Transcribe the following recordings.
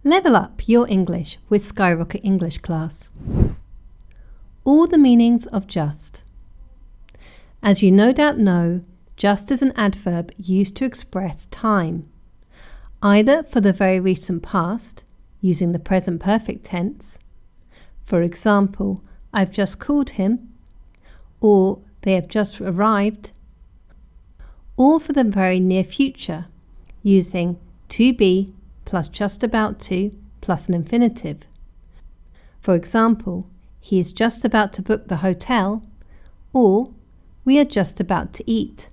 Level up your English with Skyrocket English class. All the meanings of just. As you no doubt know, just is an adverb used to express time, either for the very recent past, using the present perfect tense. For example, I've just called him, or they have just arrived, or for the very near future, using to be plus just about to plus an infinitive. For example, he is just about to book the hotel, or we are just about to eat.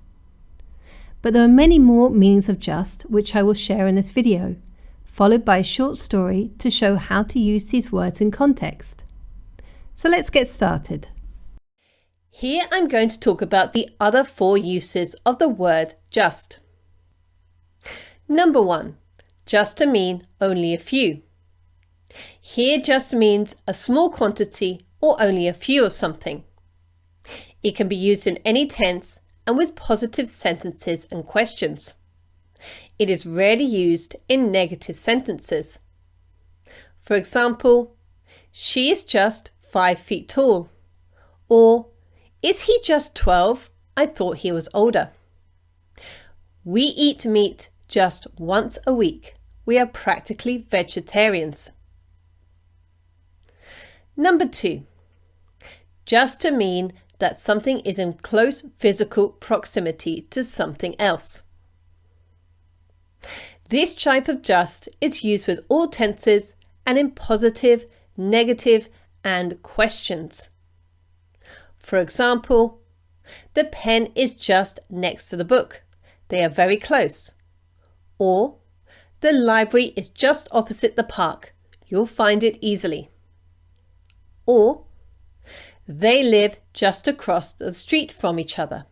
But there are many more meanings of just which I will share in this video, followed by a short story to show how to use these words in context. So let's get started. Here I'm going to talk about the other 4 uses of the word just. Number 1. Just to mean only a few. Here just means a small quantity or only a few of something. It can be used in any tense and with positive sentences and questions. It is rarely used in negative sentences. For example, she is just 5 feet tall. Or, is he just 12? I thought he was older. We eat meat just once a week. We are practically vegetarians. Number 2. Just to mean that something is in close physical proximity to something else. This type of just is used with all tenses and in positive, negative, and questions. For example, the pen is just next to the book. They are very close. Or, the library is just opposite the park. You'll find it easily. Or, they live just across the street from each other.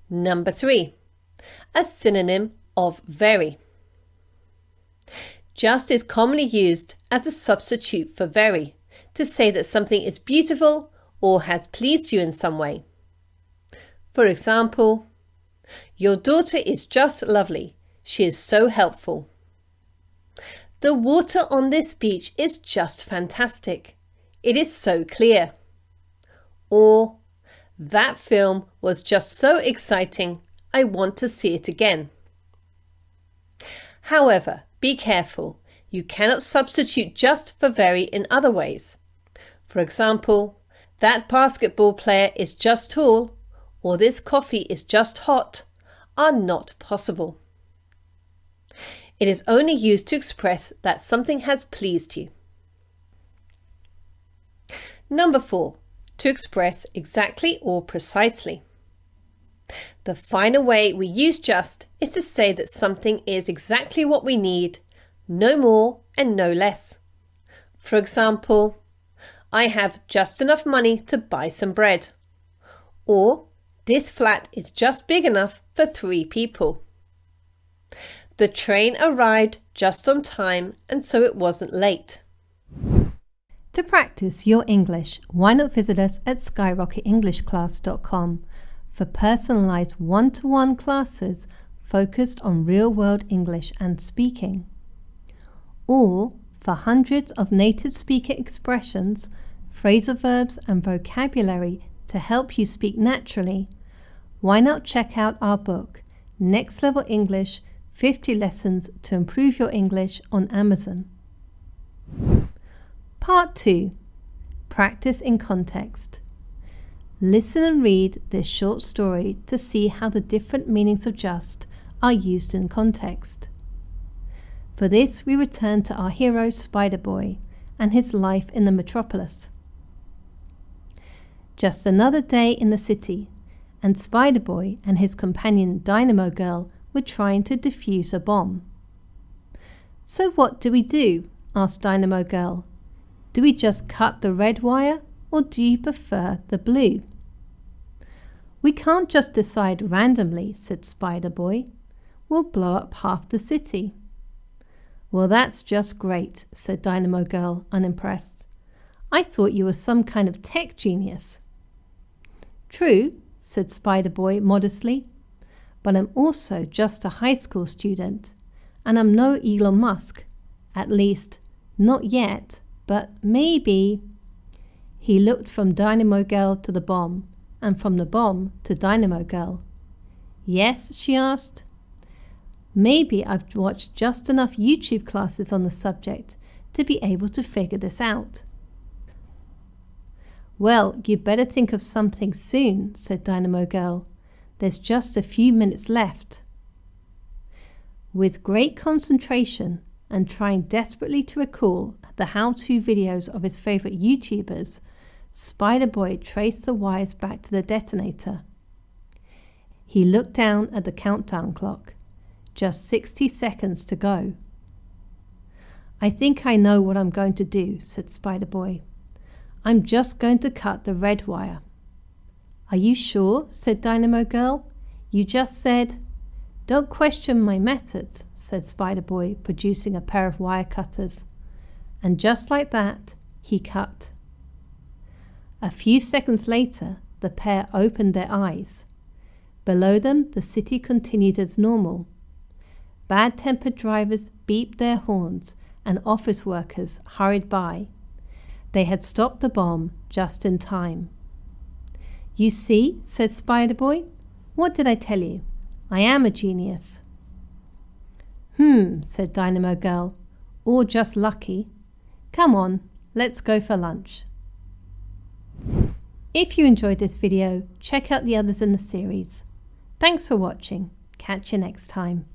Number 3. A synonym of very. Just is commonly used as a substitute for very, to say that something is beautiful or has pleased you in some way. For example, your daughter is just lovely. She is so helpful. The water on this beach is just fantastic. It is so clear. Or, that film was just so exciting. I want to see it again. However, be careful. You cannot substitute just for very in other ways. For example, that basketball player is just tall, or this coffee is just hot, are not possible. It is only used to express that something has pleased you. Number 4. To express exactly or precisely. The final way we use just is to say that something is exactly what we need, no more and no less. For example, I have just enough money to buy some bread. Or, this flat is just big enough for 3 people. The train arrived just on time and so it wasn't late. To practice your English, why not visit us at skyrocketenglishclass.com for personalised one-to-one classes focused on real-world English and speaking. Or for hundreds of native speaker expressions, phrasal verbs and vocabulary to help you speak naturally, why not check out our book, Next Level English, 50 Lessons to Improve Your English on Amazon. Part 2. Practice in context. Listen and read this short story to see how the different meanings of just are used in context. For this, we return to our hero Spider Boy and his life in the metropolis. Just another day in the city, and Spider Boy and his companion Dynamo Girl were trying to defuse a bomb. "So what do we do?" asked Dynamo Girl. "Do we just cut the red wire, or do you prefer the blue?" "We can't just decide randomly," said Spider Boy. "We'll blow up half the city." "Well, that's just great," said Dynamo Girl, unimpressed. "I thought you were some kind of tech genius." "True," said Spider Boy modestly, "but I'm also just a high school student, and I'm no Elon Musk, At least, not yet, but maybe. He looked from Dynamo Girl to the bomb, and from the bomb to Dynamo Girl. Yes, she asked. Maybe I've watched just enough YouTube classes on the subject to be able to figure this out. Well, you'd better think of something soon, said Dynamo Girl. There's just a few minutes left. With great concentration and trying desperately to recall the how-to videos of his favourite YouTubers, Spider Boy traced the wires back to the detonator. He looked down at the countdown clock. Just 60 seconds to go. I think I know what I'm going to do, said Spider Boy. I'm just going to cut the red wire. Are you sure? Said Dynamo Girl. You just said... Don't question my methods, said Spider Boy, producing a pair of wire cutters. And just like that, he cut. A few seconds later, the pair opened their eyes. Below them, the city continued as normal. Bad-tempered drivers beeped their horns and office workers hurried by. They had stopped the bomb just in time. You see, said Spider Boy. What did I tell you? I am a genius. Said Dynamo Girl. Or just lucky. Come on, let's go for lunch. If you enjoyed this video, check out the others in the series. Thanks for watching. Catch you next time.